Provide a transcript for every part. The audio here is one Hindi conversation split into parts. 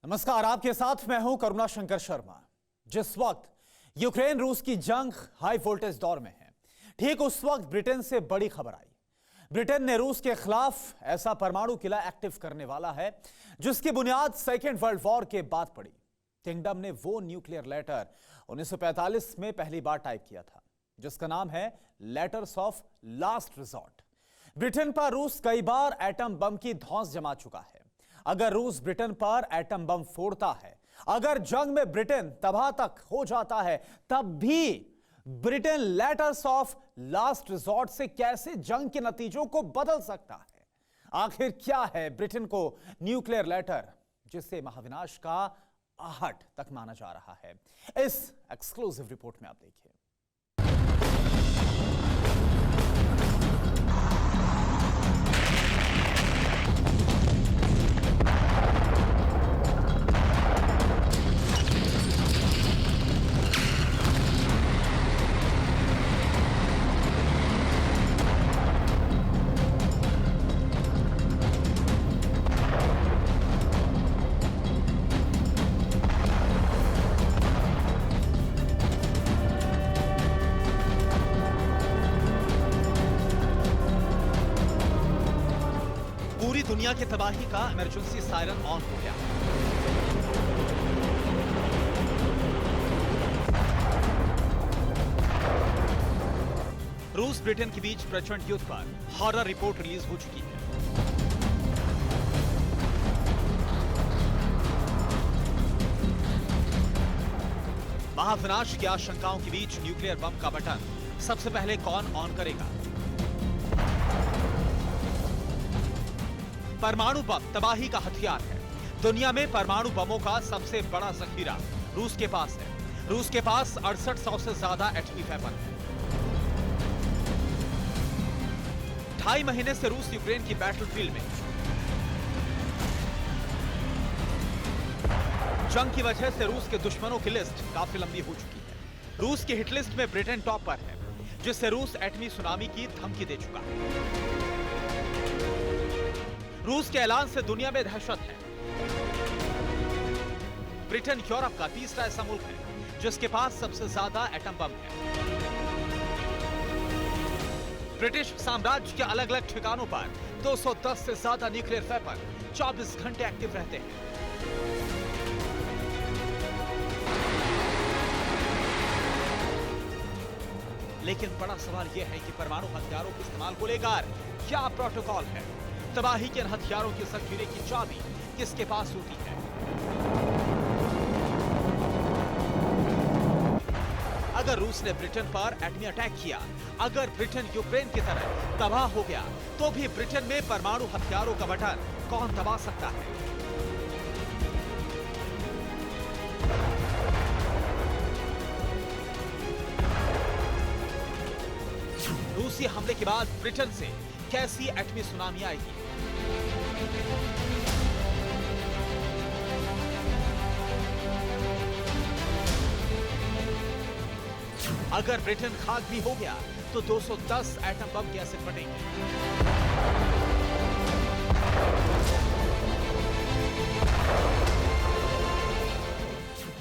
नमस्कार, आपके साथ मैं हूं करुणा शंकर शर्मा। जिस वक्त यूक्रेन रूस की जंग हाई वोल्टेज दौर में है, ठीक उस वक्त ब्रिटेन से बड़ी खबर आई। ब्रिटेन ने रूस के खिलाफ ऐसा परमाणु किला एक्टिव करने वाला है जिसकी बुनियाद सेकेंड वर्ल्ड वॉर के बाद पड़ी। किंगडम ने वो न्यूक्लियर लेटर 1945 में पहली बार टाइप किया था जिसका नाम है letters of last resort. Britain पर रूस कई बार एटम बम की धौंस जमा चुका है। अगर रूस ब्रिटेन पर एटम बम फोड़ता है, अगर जंग में ब्रिटेन तबाह तक हो जाता है, तब भी Britain letters of last resort से कैसे जंग के नतीजों को बदल सकता है? आखिर क्या है ब्रिटेन को न्यूक्लियर लेटर जिसे महाविनाश का आहट तक माना जा रहा है? इस एक्सक्लूसिव रिपोर्ट में आप देखिए। पूरी दुनिया की तबाही का इमरजेंसी सायरन ऑन हो गया। रूस ब्रिटेन के बीच प्रचंड युद्ध पर हॉरर रिपोर्ट रिलीज हो चुकी है। महाविनाश की आशंकाओं के बीच न्यूक्लियर बम का बटन सबसे पहले कौन ऑन करेगा? परमाणु बम तबाही का हथियार है। दुनिया में परमाणु बमों का सबसे बड़ा जखीरा रूस के पास है। रूस के पास 6800 से ज्यादा एटमी वेपन है। 2.5 महीने से रूस यूक्रेन की बैटलफील्ड में जंग की वजह से रूस के दुश्मनों की लिस्ट काफी लंबी हो चुकी है। रूस की हिट लिस्ट में ब्रिटेन टॉप पर है, जिससे रूस एटमी सुनामी की धमकी दे चुका है। रूस के ऐलान से दुनिया में दहशत है। ब्रिटेन यूरोप का तीसरा ऐसा मुल्क है जिसके पास सबसे ज्यादा एटम बम है। ब्रिटिश साम्राज्य के अलग अलग ठिकानों पर 210 से ज्यादा न्यूक्लियर वेपन 24 घंटे एक्टिव रहते हैं। लेकिन बड़ा सवाल यह है कि परमाणु हथियारों के इस्तेमाल को लेकर क्या प्रोटोकॉल है? तबाही के हथियारों के जखीरे की चाबी किसके पास होती है? अगर रूस ने ब्रिटेन पर एटमी अटैक किया, अगर ब्रिटेन यूक्रेन की तरह तबाह हो गया, तो भी ब्रिटेन में परमाणु हथियारों का बटन कौन दबा सकता है? रूसी हमले के बाद ब्रिटेन से कैसी एटमी सुनामी आएगी? अगर ब्रिटेन खाक भी हो गया तो 210 एटम बम कैसे फटेंगे?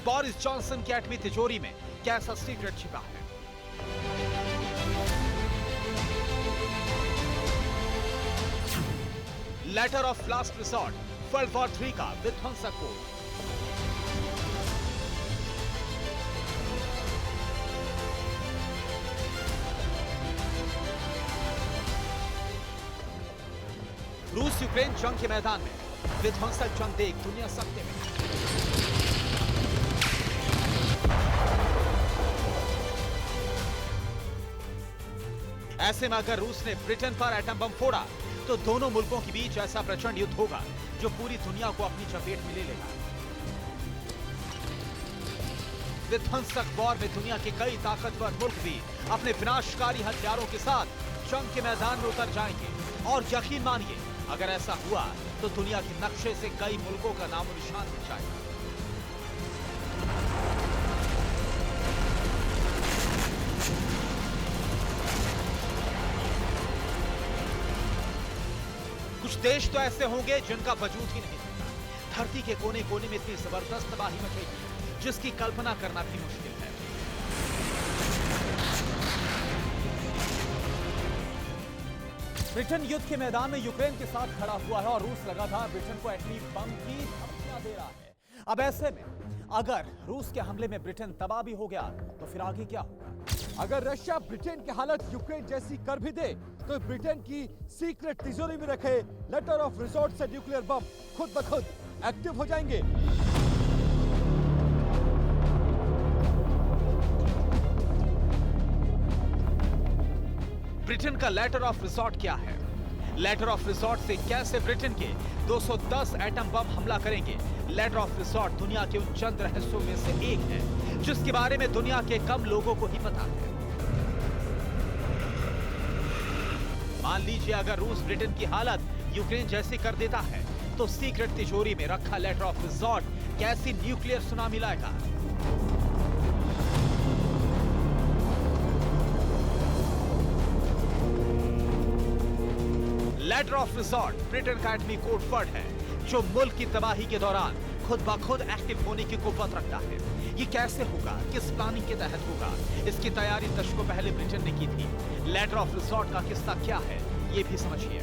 बोरिस जॉनसन की एटमी तिजोरी में कैसा सीक्रेट छिपा है? Letter of last resort world war 3 का विध्वंसक कोड। रूस यूक्रेन जंग के मैदान में विध्वंसक जंग देख दुनिया सख्ते में। ऐसे में अगर रूस ने ब्रिटेन पर एटम बम फोड़ा तो दोनों मुल्कों के बीच ऐसा प्रचंड युद्ध होगा जो पूरी दुनिया को अपनी चपेट में ले लेगा। विध्वंसक वॉर में दुनिया के कई ताकतवर मुल्क भी अपने विनाशकारी हथियारों के साथ जंग के मैदान में उतर जाएंगे। और यकीन मानिए, अगर ऐसा हुआ तो दुनिया के नक्शे से कई मुल्कों का नामो निशान मिट जाएगा। कुछ देश तो ऐसे होंगे जिनका वजूद ही नहीं रहता। धरती के कोने कोने में इतनी जबरदस्त तबाही मचेगी जिसकी कल्पना करना भी मुश्किल है। ब्रिटेन युद्ध के मैदान में यूक्रेन के साथ खड़ा हुआ है और रूस लगातार ब्रिटेन को एटमी बम की धमकियां दे रहा है। अब ऐसे में अगर रूस के हमले में ब्रिटेन तबाह भी हो गया तो फिर आगे क्या होगा? अगर रशिया ब्रिटेन की हालत यूक्रेन जैसी कर भी दे तो ब्रिटेन की सीक्रेट तिजोरी में रखे लेटर ऑफ रिसोर्ट से न्यूक्लियर बम खुद ब खुद एक्टिव हो जाएंगे। ब्रिटेन का लेटर ऑफ रिसोर्ट क्या है? लेटर ऑफ रिसोर्ट से कैसे ब्रिटेन के 210 एटम बम हमला करेंगे? लेटर ऑफ रिसोर्ट दुनिया के उन चंद रहस्यों में से एक है जिसके बारे में दुनिया के कम लोगों को ही पता है। मान लीजिए अगर रूस ब्रिटेन की हालत यूक्रेन जैसी कर देता है तो सीक्रेट तिजोरी में रखा लेटर ऑफ रिसोर्ट कैसी न्यूक्लियर सुनामी लाएगा? लेटर ऑफ रिसोर्ट ब्रिटेन का एटमी कोड वर्ड है जो मुल्क की तबाही के दौरान खुद ब खुद एक्टिव होने की कुव्वत रखता है। ये कैसे होगा, किस प्लानिंग के तहत होगा, इसकी तैयारी दशकों पहले ब्रिटेन ने की थी। लेटर ऑफ रिसोर्ट का किस्सा क्या है ये भी समझिए।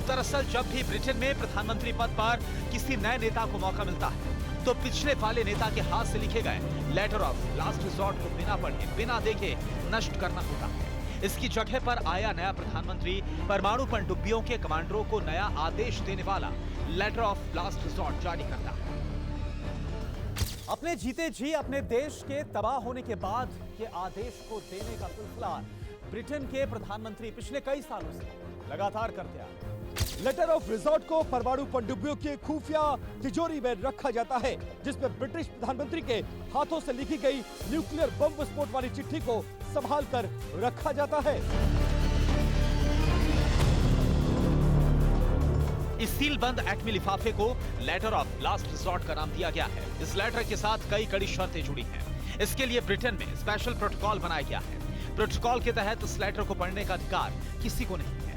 दरअसल जब भी ब्रिटेन में प्रधानमंत्री पद पर किसी नए नेता को मौका मिलता है तो पिछले वाले नेता के हाथ से लिखे गए लेटर ऑफ लास्ट रिसोर्ट को बिना पढ़े बिना देखे नष्ट करना होता है। इसकी जगह पर आया नया प्रधानमंत्री परमाणु पनडुब्बियों के कमांडरों को नया आदेश देने वाला लेटर ऑफ लास्ट रिसोर्ट जारी करता है। अपने जीते जी अपने देश के तबाह होने के बाद के आदेश को देने का सिलसिला ब्रिटेन के प्रधानमंत्री पिछले कई सालों से लगातार करते आ रहे हैं। लेटर ऑफ रिसोर्ट को परमाणु पनडुब्बियों की खुफिया तिजोरी में रखा जाता है जिसमें ब्रिटिश प्रधानमंत्री के हाथों से लिखी गई न्यूक्लियर बम विस्फोट वाली चिट्ठी को संभाल कर रखा जाता है। इस सीलबंद एटमी लिफाफे को लेटर ऑफ लास्ट रिसोर्ट का नाम दिया गया है। इस लेटर के साथ कई कड़ी शर्तें जुड़ी हैं। इसके लिए ब्रिटेन में स्पेशल प्रोटोकॉल बनाया गया है। प्रोटोकॉल के तहत इस लेटर को पढ़ने का अधिकार किसी को नहीं है।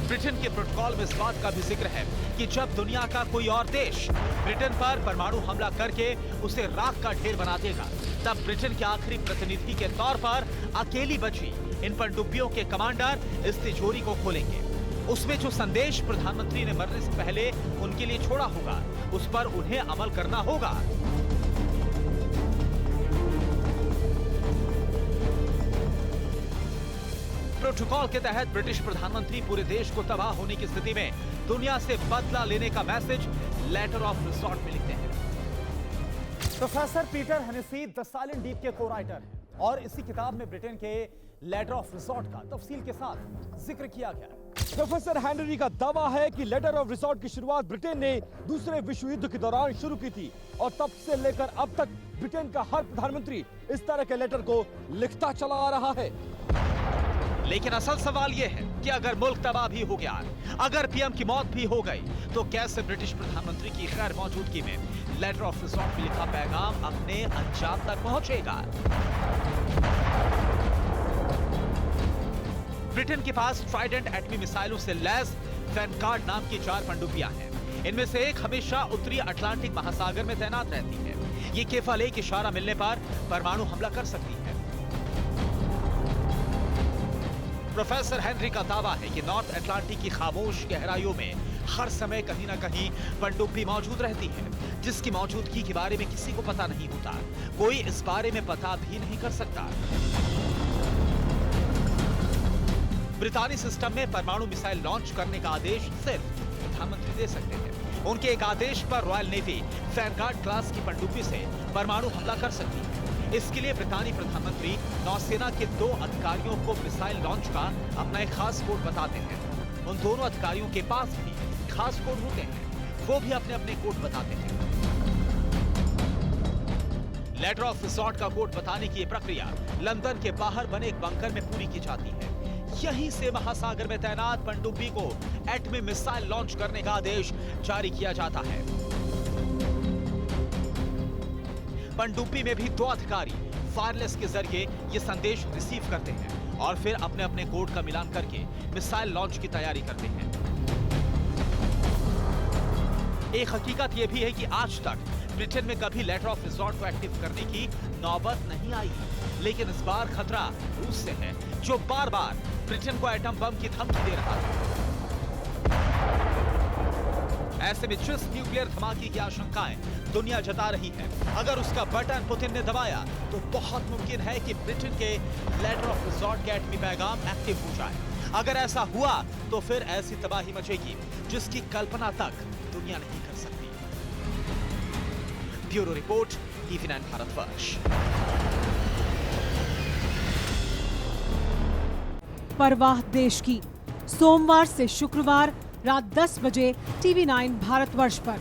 ब्रिटेन के प्रोटोकॉल में इस बात का भी जिक्र है कि जब दुनिया का कोई और देश ब्रिटेन पर परमाणु हमला करके उसे राख का ढेर बना देगा तब ब्रिटेन के आखिरी प्रतिनिधि के तौर पर अकेली बची इन पनडुब्बियों के कमांडर इस तिजोरी को खोलेंगे। उसमें जो संदेश प्रधानमंत्री ने मरने से पहले उनके लिए छोड़ा होगा उस पर उन्हें अमल करना होगा। प्रोटोकॉल के तहत ब्रिटिश प्रधानमंत्री पूरे देश को तबाह होने की स्थिति में दुनिया से बदला लेने का मैसेज लेटर ऑफ रिसोर्ट में लिखते हैं। Professor Peter Hennessy the silent deep के को राइटर हैं और इसी किताब में ब्रिटेन के लेटर ऑफ रिसोर्ट का तफसील के साथ जिक्र किया गया है। प्रोफेसर हेनरी का दावा है कि लेटर ऑफ रिसोर्ट की शुरुआत ब्रिटेन ने दूसरे विश्व युद्ध के दौरान शुरू की थी और तब से लेकर अब तक ब्रिटेन का हर प्रधानमंत्री इस तरह के लेटर को लिखता चला आ रहा है। लेकिन असल सवाल यह है कि अगर मुल्क तबाह भी हो गया, अगर पीएम की मौत भी हो गई, तो कैसे ब्रिटिश प्रधानमंत्री की गैर मौजूदगी में लेटर ऑफ रिसोर्ट में लिखा पैगाम अपने अंजाम तक पहुंचेगा? ब्रिटेन के पास ट्राइडेंट एटमी मिसाइलों से लैस वैनगार्ड नाम की 4 पनडुब्बियां हैं। इनमें से एक हमेशा उत्तरी अटलांटिक महासागर में तैनात रहती है। ये केवल एक इशारा मिलने पर परमाणु हमला कर सकती है। प्रोफेसर हेनरी का दावा है कि नॉर्थ अटलांटिक की खामोश गहराइयों में हर समय कहीं ना कहीं पनडुब्बी मौजूद रहती है जिसकी मौजूदगी के बारे में किसी को पता नहीं होता। कोई इस बारे में पता भी नहीं कर सकता। ब्रितानी सिस्टम में परमाणु मिसाइल लॉन्च करने का आदेश सिर्फ प्रधानमंत्री दे सकते हैं। उनके एक आदेश पर रॉयल नेवी वैनगार्ड क्लास की पनडुब्बी से परमाणु हमला कर सकती है। इसके लिए ब्रितानी प्रधानमंत्री नौसेना के 2 अधिकारियों को मिसाइल लॉन्च का अपना एक खास कोड बताते हैं। उन दोनों अधिकारियों के पास भी खास कोड होते हैं, वो भी अपने अपने कोड बताते हैं। लेटर ऑफ रिसोर्ट का कोड बताने की यह प्रक्रिया लंदन के बाहर बने एक बंकर में पूरी की जाती है। यहीं से महासागर में तैनात पनडुब्बी को एटमी मिसाइल लॉन्च करने का आदेश जारी किया जाता है। पनडुब्बी में भी 2 अधिकारी वायरलेस के जरिए ये संदेश रिसीव करते हैं और फिर अपने अपने कोड का मिलान करके मिसाइल लॉन्च की तैयारी करते हैं। एक हकीकत यह भी है कि आज तक ब्रिटेन में कभी लेटर ऑफ रिजॉर्ट को एक्टिव करने की नौबत नहीं आई, लेकिन इस बार खतरा रूस से है, जो बार बार ब्रिटेन को एटम बम की धमकी दे रहा है। ऐसे में जिस न्यूक्लियर धमाके की आशंकाएं दुनिया जता रही है, अगर उसका बटन पुतिन ने दबाया तो बहुत मुमकिन है कि ब्रिटेन के लेटर ऑफ रिजॉर्ट के एटमी पैगाम एक्टिव हो जाए। अगर ऐसा हुआ तो फिर ऐसी तबाही मचेगी जिसकी कल्पना तक दुनिया नहीं कर सकती। Bureau report, TV9 Bharatvarsh. परवाह देश की, सोमवार से शुक्रवार रात 10 बजे TV9 भारतवर्ष पर।